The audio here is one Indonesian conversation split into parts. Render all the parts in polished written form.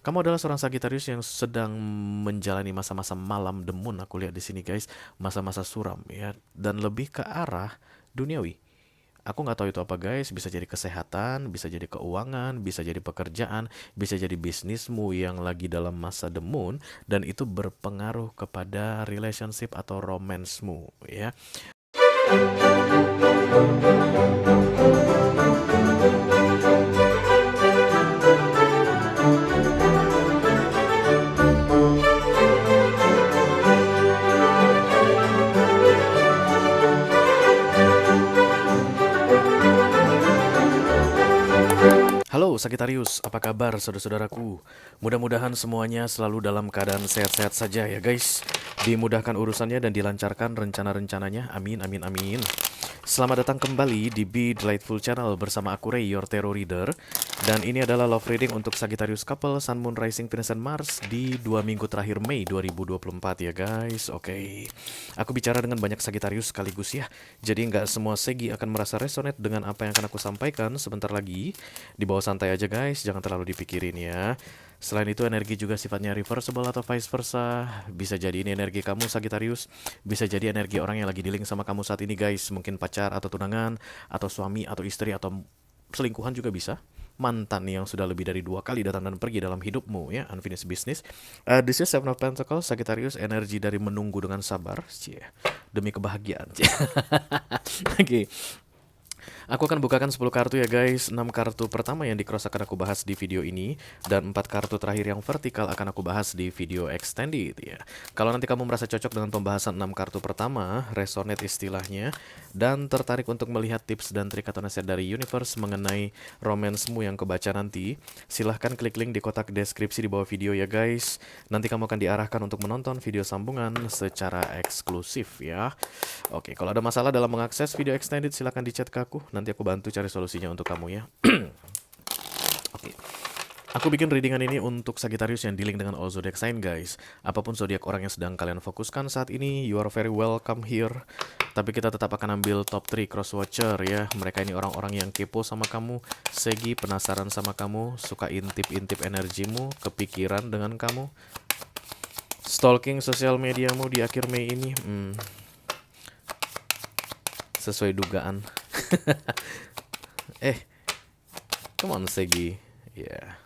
Kamu adalah seorang Sagittarius yang sedang menjalani masa-masa malam demun, aku lihat di sini guys, masa-masa suram ya, dan lebih ke arah duniawi. Aku nggak tahu itu apa guys, bisa jadi kesehatan, bisa jadi keuangan, bisa jadi pekerjaan, bisa jadi bisnismu yang lagi dalam masa demun, dan itu berpengaruh kepada relationship atau romansmu ya. Halo Sagitarius, apa kabar saudara-saudaraku? Mudah-mudahan semuanya selalu dalam keadaan sehat-sehat saja ya guys. Dimudahkan urusannya dan dilancarkan rencana-rencananya. Amin, amin, amin. Selamat datang kembali di Be Delightful Channel bersama aku Ray, your tarot reader. Dan ini adalah love reading untuk Sagittarius couple, Sun, Moon, Rising, Venus, dan Mars di 2 minggu terakhir Mei 2024 ya guys. Oke, aku bicara dengan banyak Sagittarius sekaligus ya. Jadi nggak semua Segi akan merasa resonate dengan apa yang akan aku sampaikan sebentar lagi. Dibawa santai aja guys, jangan terlalu dipikirin ya. Selain itu energi juga sifatnya reversible atau vice versa. Bisa jadi ini energi kamu Sagittarius, bisa jadi energi orang yang lagi dealing sama kamu saat ini guys. Mungkin pacar atau tunangan, atau suami atau istri atau selingkuhan juga bisa. Mantan yang sudah lebih dari 2 kali datang dan pergi dalam hidupmu ya, unfinished business. This is Seven of Pentacles, Sagittarius, energi dari menunggu dengan sabar, cie, demi kebahagiaan. Cie. Oke, aku akan bukakan 10 kartu ya guys. 6 kartu pertama yang di cross akan aku bahas di video ini, dan 4 kartu terakhir yang vertikal akan aku bahas di video extended ya. Kalau nanti kamu merasa cocok dengan pembahasan 6 kartu pertama, resonate istilahnya, dan tertarik untuk melihat tips dan trik atau nasihat dari universe mengenai romansmu yang kebaca nanti, silahkan klik link di kotak deskripsi di bawah video ya guys. Nanti kamu akan diarahkan untuk menonton video sambungan secara eksklusif ya. Oke, kalau ada masalah dalam mengakses video extended silahkan di chat ke aku. Nanti aku bantu cari solusinya untuk kamu ya. Oke. Aku bikin readingan ini untuk Sagittarius yang dealing dengan all zodiac sign guys. Apapun zodiak orang yang sedang kalian fokuskan saat ini, you are very welcome here. Tapi kita tetap akan ambil top 3 cross watcher ya. Mereka ini orang-orang yang kepo sama kamu, Segi, penasaran sama kamu, suka intip-intip energimu, kepikiran dengan kamu, stalking sosial mediamu di akhir Mei ini. Sesuai dugaan. Come on Segi. Ya.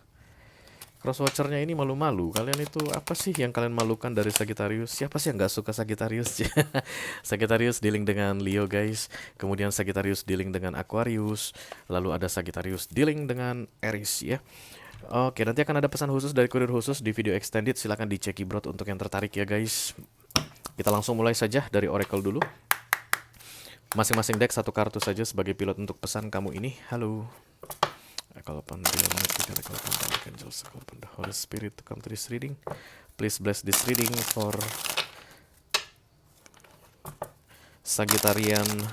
Crosswatchernya ini malu-malu. Kalian itu apa sih yang kalian malukan dari Sagittarius? Siapa sih yang nggak suka Sagittarius? Sagittarius dealing dengan Leo guys. Kemudian Sagittarius dealing dengan Aquarius. Lalu ada Sagittarius dealing dengan Aries ya. Oke, nanti akan ada pesan khusus dari kurir khusus di video extended. Silahkan dicek Brot untuk yang tertarik ya guys. Kita langsung mulai saja dari Oracle dulu. Masing-masing deck 1 kartu saja sebagai pilot untuk pesan kamu ini. Halo. I call upon the Almighty God, I call upon the angels, I call upon the Holy Spirit to come to this reading. Please bless this reading for Sagittarian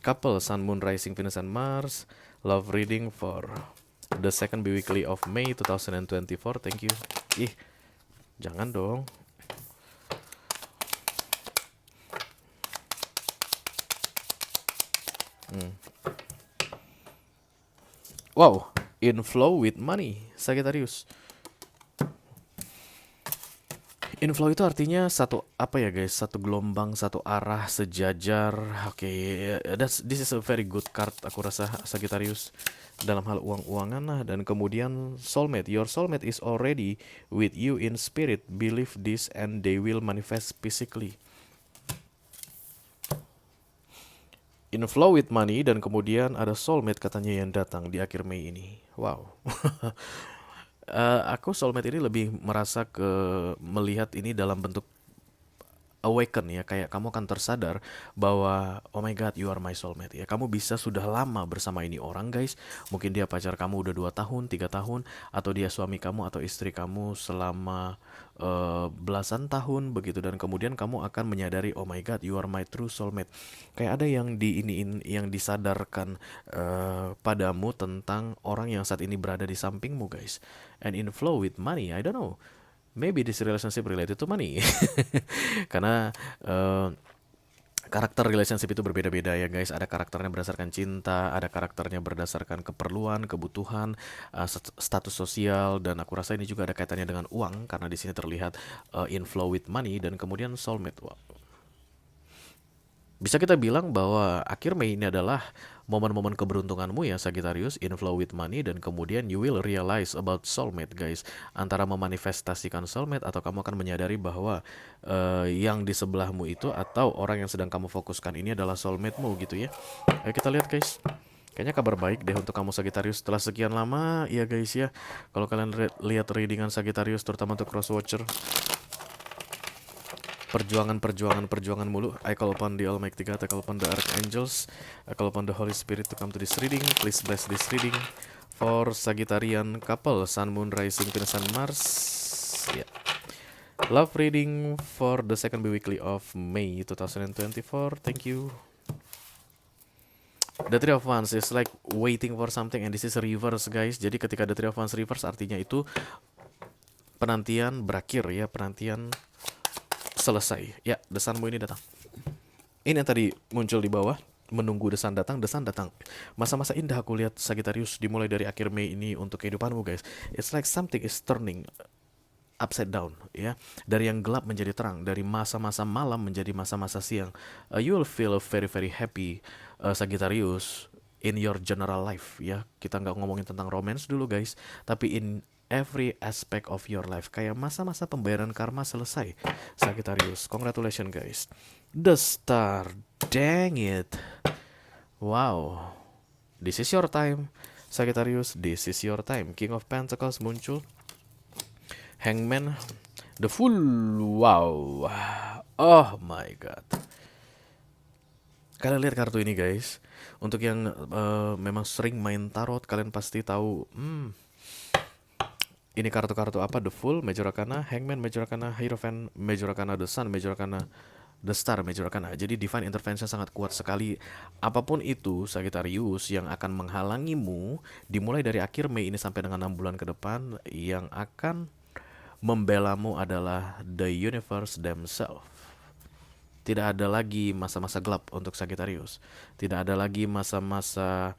couple, Sun, Moon, Rising, Venus, and Mars. Love reading for the second biweekly of May 2024. Thank you. Ih, jangan dong. Wow, inflow with money, Sagittarius. Inflow itu artinya satu apa ya guys? Satu gelombang, satu arah, sejajar. Oke, this is a very good card aku rasa Sagittarius dalam hal uang-uangan lah. Dan kemudian soulmate, your soulmate is already with you in spirit. Believe this and they will manifest physically. Inflow with money dan kemudian ada soulmate katanya yang datang di akhir Mei ini. Wow. Aku soulmate ini lebih merasa melihat ini dalam bentuk awaken ya, kayak kamu akan tersadar bahwa oh my god you are my soulmate ya. Kamu bisa sudah lama bersama ini orang guys. Mungkin dia pacar kamu udah 2 tahun, 3 tahun, atau dia suami kamu atau istri kamu selama belasan tahun begitu, dan kemudian kamu akan menyadari oh my god you are my true soulmate. Kayak ada yang yang disadarkan padamu tentang orang yang saat ini berada di sampingmu guys. And in flow with money, I don't know. Maybe this relationship related to money. Karena Karakter relationship itu berbeda-beda ya guys. Ada karakternya berdasarkan cinta, ada karakternya berdasarkan keperluan, kebutuhan, status sosial, dan aku rasa ini juga ada kaitannya dengan uang karena di sini terlihat inflow with money dan kemudian soulmate. Wah, bisa kita bilang bahwa akhir Mei ini adalah momen-momen keberuntunganmu ya Sagittarius, inflow with money, dan kemudian you will realize about soulmate guys. Antara memanifestasikan soulmate atau kamu akan menyadari bahwa yang di sebelahmu itu atau orang yang sedang kamu fokuskan ini adalah soulmate-mu gitu ya. Ayo kita lihat guys. Kayaknya kabar baik deh untuk kamu Sagittarius setelah sekian lama ya guys ya. Kalau kalian lihat readingan Sagittarius terutama untuk cross watcher, perjuangan mulu. I call upon the Almighty God, I call upon the Archangels, I call upon the Holy Spirit to come to this reading. Please bless this reading for Sagittarian couple, Sun, Moon, Rising, Venus, and Mars. Yeah. Love reading for the second weekly of May 2024. Thank you. The Three of Wands is like waiting for something, and this is reverse guys. Jadi ketika the Three of Wands reverse artinya itu penantian berakhir ya, penantian selesai. Ya, The Sun-mu ini datang. Ini yang tadi muncul di bawah, menunggu The Sun datang, The Sun datang. Masa-masa indah aku lihat Sagittarius dimulai dari akhir Mei ini untuk kehidupanmu guys. It's like something is turning upside down ya. Dari yang gelap menjadi terang, dari masa-masa malam menjadi masa-masa siang. You will feel very very happy Sagittarius in your general life ya. Kita nggak ngomongin tentang romance dulu guys, tapi in every aspect of your life. Kayak masa-masa pembayaran karma selesai Sagittarius. Congratulations guys. The Star. Dang it. Wow. This is your time Sagittarius. This is your time. King of Pentacles muncul. Hangman. The Fool. Wow. Oh my god. Kalian lihat kartu ini guys. Untuk yang memang sering main tarot, kalian pasti tahu ini kartu-kartu apa. The Fool, Major Arcana, Hangman, Major Arcana, Hierophant, Major Arcana, The Sun, Major Arcana, The Star, Major Arcana. Jadi Divine Intervention sangat kuat sekali. Apapun itu Sagittarius yang akan menghalangimu dimulai dari akhir Mei ini sampai dengan 6 bulan ke depan, yang akan membelamu adalah the universe themselves. Tidak ada lagi masa-masa gelap untuk Sagittarius. Tidak ada lagi masa-masa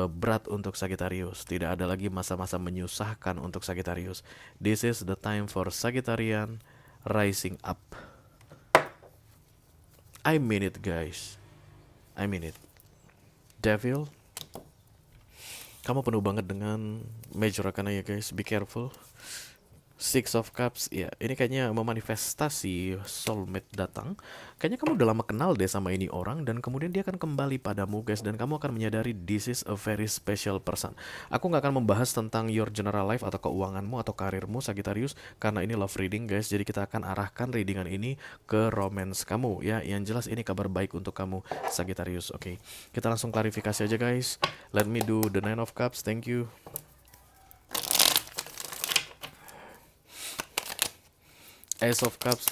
berat untuk Sagittarius. Tidak ada lagi masa-masa menyusahkan untuk Sagittarius. This is the time for Sagittarian rising up. I mean it guys. I mean it. Devil, kamu penuh banget dengan Major Arcana ya guys. Be careful. Six of Cups, ya ini kayaknya memanifestasi soulmate datang. Kayaknya kamu udah lama kenal deh sama ini orang, dan kemudian dia akan kembali padamu guys, dan kamu akan menyadari this is a very special person. Aku gak akan membahas tentang your general life atau keuanganmu atau karirmu Sagittarius, karena ini love reading guys. Jadi kita akan arahkan readingan ini ke romance kamu ya. Yang jelas ini kabar baik untuk kamu Sagittarius. Oke, kita langsung klarifikasi aja guys. Let me do the Nine of Cups. Thank you. Ace of Cups,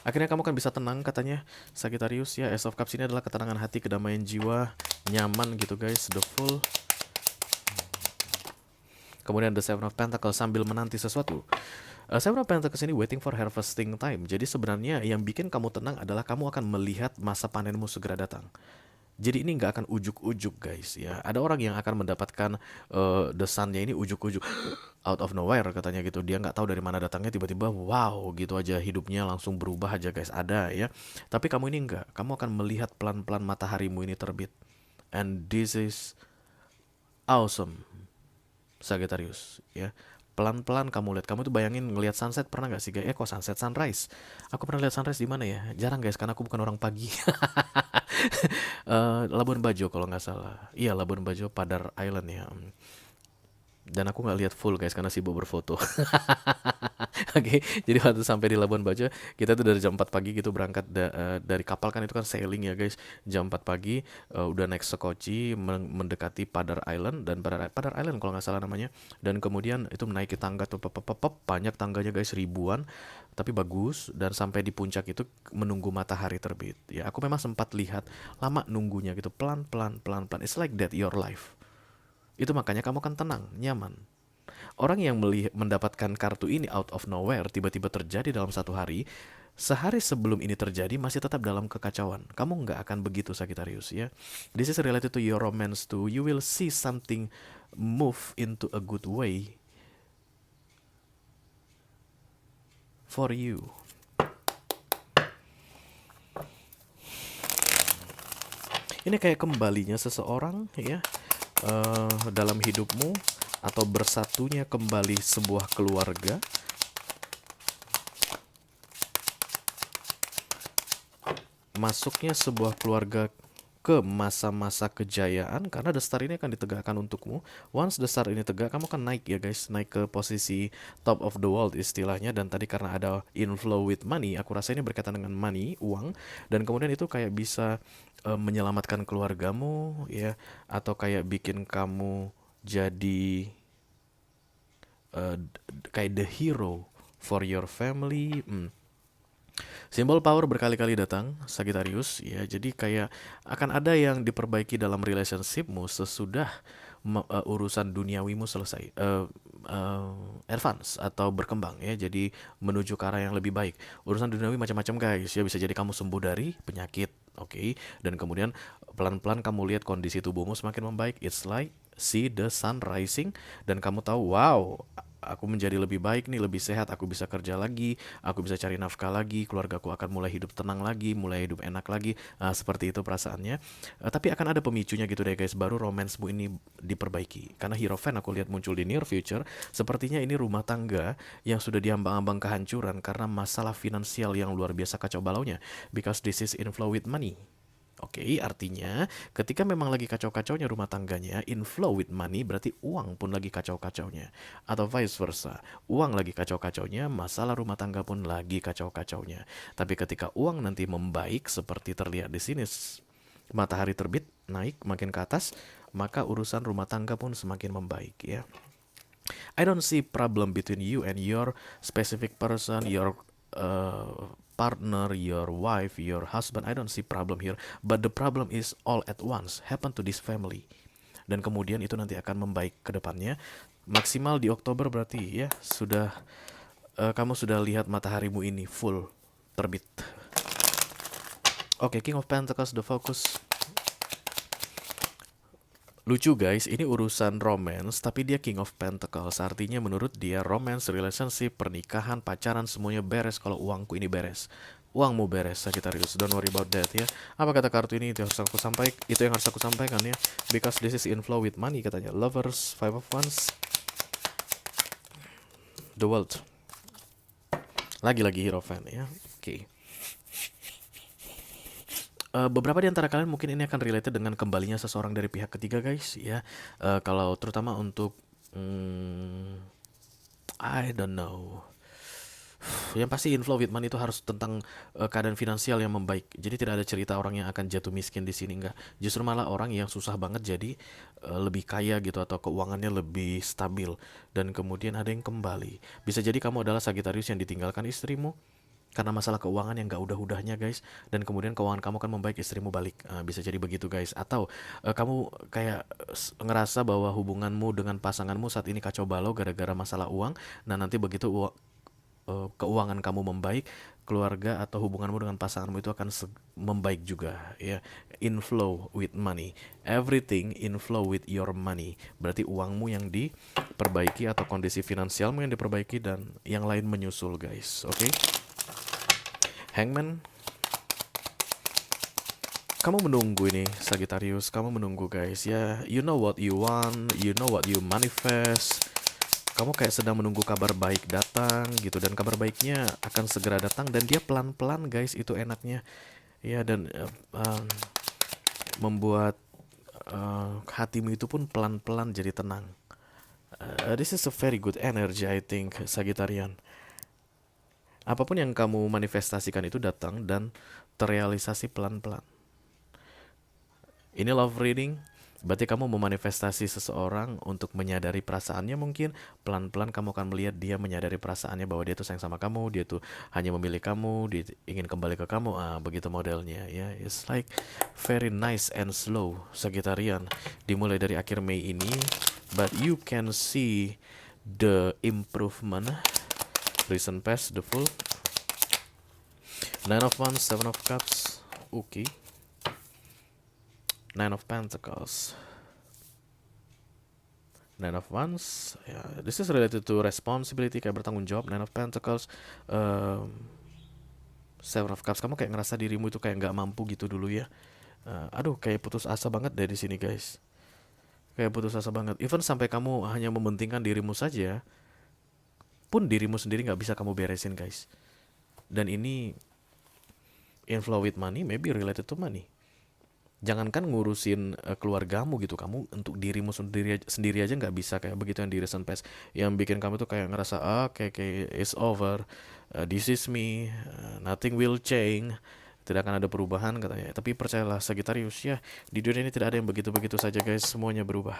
akhirnya kamu kan bisa tenang katanya Sagittarius ya. Ace of Cups ini adalah ketenangan hati, kedamaian jiwa, nyaman gitu guys. The Fool. Kemudian The Seven of Pentacles, sambil menanti sesuatu. Seven of Pentacles ini waiting for harvesting time. Jadi sebenarnya yang bikin kamu tenang adalah kamu akan melihat masa panenmu segera datang. Jadi ini nggak akan ujuk-ujuk guys ya. Ada orang yang akan mendapatkan the sun-nya ini ujuk-ujuk out of nowhere katanya gitu. Dia nggak tahu dari mana datangnya, tiba-tiba wow gitu aja hidupnya langsung berubah aja guys. Ada ya. Tapi kamu ini enggak. Kamu akan melihat pelan-pelan mataharimu ini terbit. And this is awesome Sagittarius ya. Pelan-pelan kamu lihat. Kamu tuh bayangin ngelihat sunset, pernah nggak sih guys? Kok sunset, sunrise? Aku pernah lihat sunrise di mana ya? Jarang guys, karena aku bukan orang pagi. Labuan Bajo kalau nggak salah. Iya, Labuan Bajo, Padar Island ya. Dan aku nggak lihat full guys karena sibuk berfoto. Oke, jadi waktu sampai di Labuan Bajo, kita tuh dari jam 4 pagi gitu berangkat dari kapal kan, itu kan sailing ya guys. Jam 4 pagi udah naik sekoci mendekati Padar Island, dan Padar Island kalau nggak salah namanya. Dan kemudian itu menaiki tangga tuh, banyak tangganya guys, ribuan, tapi bagus. Dan sampai di puncak itu menunggu matahari terbit. Ya, aku memang sempat lihat lama nunggunya gitu, pelan-pelan. It's like that your life. Itu makanya kamu kan tenang, nyaman. Orang yang mendapatkan kartu ini out of nowhere, tiba-tiba terjadi dalam satu hari, sehari sebelum ini terjadi masih tetap dalam kekacauan. Kamu nggak akan begitu Sagittarius ya. This is related to your romance too. You will see something move into a good way for you. Ini kayak kembalinya seseorang ya dalam hidupmu, atau bersatunya kembali sebuah keluarga. Masuknya sebuah keluarga ke masa-masa kejayaan, karena the star ini akan ditegakkan untukmu. Once the star ini tegak, kamu akan naik ya guys, naik ke posisi top of the world istilahnya. Dan tadi karena ada inflow with money, aku rasa ini berkaitan dengan money, uang. Dan kemudian itu kayak bisa menyelamatkan keluargamu ya, atau kayak bikin kamu jadi kayak the hero for your family. Simbol power berkali-kali datang, Sagittarius, ya. Jadi kayak akan ada yang diperbaiki dalam relationshipmu sesudah urusan duniawimu selesai, advance atau berkembang ya. Jadi menuju ke arah yang lebih baik. Urusan duniawi macam-macam guys, ya. Bisa jadi kamu sembuh dari penyakit, oke. Dan kemudian pelan-pelan kamu lihat kondisi tubuhmu semakin membaik. It's like see the sun rising, dan kamu tahu, wow, aku menjadi lebih baik nih, lebih sehat, aku bisa kerja lagi, aku bisa cari nafkah lagi, keluargaku akan mulai hidup tenang lagi, mulai hidup enak lagi. Seperti itu perasaannya. Tapi akan ada pemicunya gitu deh guys, baru romansmu ini diperbaiki. Karena Hierophant aku lihat muncul di near future, sepertinya ini rumah tangga yang sudah diambang-ambang kehancuran karena masalah finansial yang luar biasa kacau balaunya. Because this is inflow with money. Oke, artinya ketika memang lagi kacau-kacaunya rumah tangganya, inflow with money berarti uang pun lagi kacau-kacaunya. Atau vice versa, uang lagi kacau-kacaunya, masalah rumah tangga pun lagi kacau-kacaunya. Tapi ketika uang nanti membaik seperti terlihat di sini, matahari terbit, naik makin ke atas, maka urusan rumah tangga pun semakin membaik ya. I don't see problem between you and your specific person, your partner, your wife, your husband. I don't see problem here, but the problem is all at once happen to this family. Dan kemudian itu nanti akan membaik ke depannya. Maksimal di Oktober berarti ya sudah kamu sudah lihat mataharimu ini full terbit. Oke, King of Pentacles the focus. Lucu guys, ini urusan romance, tapi dia King of Pentacles. Artinya menurut dia romance, relationship, pernikahan, pacaran, semuanya beres kalau uangku ini beres. Uangmu beres, Sagittarius. Don't worry about that ya. Apa kata kartu ini? Itu yang harus aku sampaikan ya. Because this is inflow with money katanya. Lovers, Five of Wands, The World. Lagi-lagi Hierophant ya. Oke. Beberapa di antara kalian mungkin ini akan related dengan kembalinya seseorang dari pihak ketiga guys ya. Kalau terutama untuk I don't know. Yang pasti inflow with money itu harus tentang keadaan finansial yang membaik. Jadi tidak ada cerita orang yang akan jatuh miskin di sini, enggak. Justru malah orang yang susah banget jadi lebih kaya gitu, atau keuangannya lebih stabil, dan kemudian ada yang kembali. Bisa jadi kamu adalah Sagittarius yang ditinggalkan istrimu karena masalah keuangan yang gak udah-udahnya guys, dan kemudian keuangan kamu kan membaik, istrimu balik. Bisa jadi begitu guys. Atau kamu kayak ngerasa bahwa hubunganmu dengan pasanganmu saat ini kacau balau gara-gara masalah uang. Nah nanti begitu keuangan kamu membaik, keluarga atau hubunganmu dengan pasanganmu itu akan membaik juga ya. Inflow with money, everything inflow with your money, berarti uangmu yang diperbaiki atau kondisi finansialmu yang diperbaiki, dan yang lain menyusul guys. Oke. Hangman, kamu menunggu ini Sagittarius, kamu menunggu guys ya. You know what you want, you know what you manifest. Kamu kayak sedang menunggu kabar baik datang gitu, dan kabar baiknya akan segera datang, dan dia pelan-pelan guys, itu enaknya ya. Dan membuat hatimu itu pun pelan-pelan jadi tenang. This is a very good energy I think Sagittarian. Apapun yang kamu manifestasikan itu datang dan terrealisasi pelan-pelan. Ini love reading, berarti kamu memanifestasi seseorang untuk menyadari perasaannya. Mungkin pelan-pelan kamu akan melihat dia menyadari perasaannya, bahwa dia tuh sayang sama kamu, dia tuh hanya memilih kamu, dia ingin kembali ke kamu. Begitu modelnya ya. It's like very nice and slow Sagittarian. Dimulai dari akhir Mei ini, but you can see the improvement. Recent past, the Fool. Nine of Wands, Seven of Cups. Oke. Nine of Pentacles. Nine of Wands, ya, this is related to responsibility, kayak bertanggung jawab. Nine of Pentacles, Seven of Cups, kamu kayak ngerasa dirimu itu kayak nggak mampu gitu dulu ya. Aduh, kayak putus asa banget dari sini guys. Kayak putus asa banget. Even sampai kamu hanya mementingkan dirimu saja, pun dirimu sendiri nggak bisa kamu beresin guys. Dan ini inflow with money, maybe related to money. Jangankan ngurusin keluargamu gitu, kamu untuk dirimu sendiri aja nggak bisa kayak begitu yang di recent past, yang bikin kamu tuh kayak ngerasa kayak it's over, this is me, nothing will change, tidak akan ada perubahan katanya. Tapi percayalah Sagittarius ya, di dunia ini tidak ada yang begitu-begitu saja guys, semuanya berubah.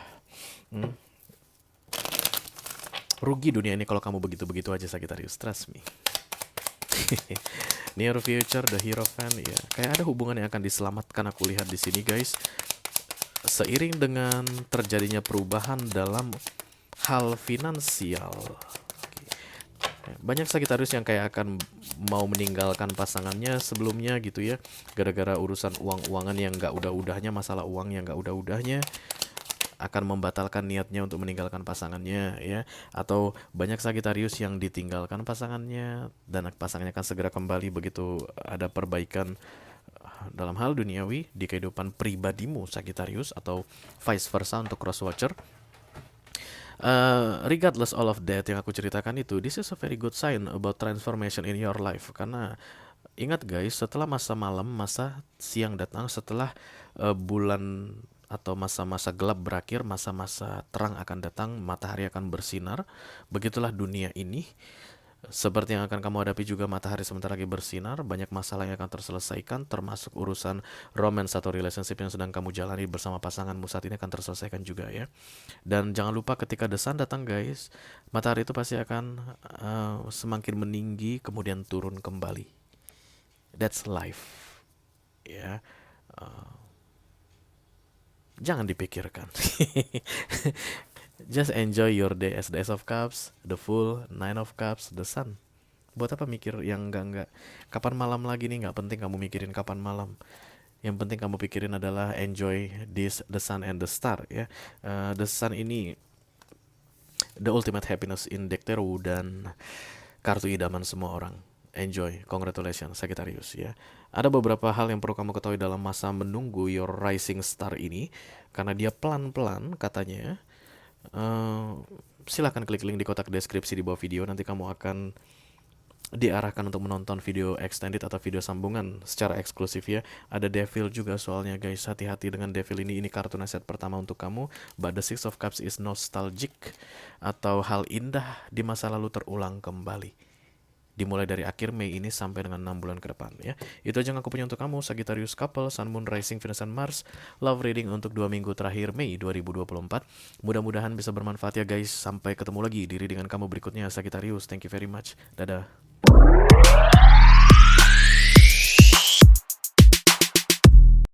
Rugi dunia ini kalau kamu begitu-begitu aja Sagittarius, trust me. Near future, the Hierophant, ya, kayak ada hubungan yang akan diselamatkan aku lihat di sini guys. Seiring dengan terjadinya perubahan dalam hal finansial. Banyak Sagittarius yang kayak akan mau meninggalkan pasangannya sebelumnya gitu ya, gara-gara urusan uang-uangan yang nggak udah-udahnya, masalah uang yang nggak udah-udahnya, akan membatalkan niatnya untuk meninggalkan pasangannya ya. Atau banyak Sagittarius yang ditinggalkan pasangannya dan pasangannya akan segera kembali begitu ada perbaikan dalam hal duniawi di kehidupan pribadimu Sagittarius, atau vice versa untuk cross watcher. Regardless all of that yang aku ceritakan itu, this is a very good sign about transformation in your life. Karena ingat guys, setelah masa malam, masa siang datang, setelah bulan atau masa-masa gelap berakhir, masa-masa terang akan datang, matahari akan bersinar. Begitulah dunia ini. Seperti yang akan kamu hadapi juga, matahari sebentar lagi bersinar, banyak masalah yang akan terselesaikan, termasuk urusan romance atau relationship yang sedang kamu jalani bersama pasanganmu saat ini akan terselesaikan juga ya. Dan jangan lupa ketika the sun datang guys, matahari itu pasti akan semakin meninggi kemudian turun kembali. That's life. Ya. Jangan dipikirkan. Just enjoy your day as the Ace of Cups, the Fool, Nine of Cups, the Sun. Buat apa mikir yang enggak? Kapan malam lagi nih, nggak penting kamu mikirin kapan malam. Yang penting kamu pikirin adalah enjoy this, the Sun and the Star ya. The Sun ini the ultimate happiness in deck tarot dan kartu idaman semua orang. Enjoy, congratulations Sagittarius ya. Ada beberapa hal yang perlu kamu ketahui dalam masa menunggu your rising star ini, karena dia pelan-pelan katanya. Silahkan klik link di kotak deskripsi di bawah video, nanti kamu akan diarahkan untuk menonton video extended atau video sambungan secara eksklusif ya. Ada Devil juga soalnya guys, hati-hati dengan Devil ini kartu nasihat pertama untuk kamu. But the Six of Cups is nostalgic, atau hal indah di masa lalu terulang kembali, dimulai dari akhir Mei ini sampai dengan 6 bulan ke depan ya. Itu aja yang aku punya untuk kamu Sagittarius couple, Sun, Moon, Rising, Venus, and Mars. Love reading untuk 2 minggu terakhir Mei 2024. Mudah-mudahan bisa bermanfaat ya guys. Sampai ketemu lagi di readingan kamu berikutnya Sagittarius. Thank you very much. Dadah.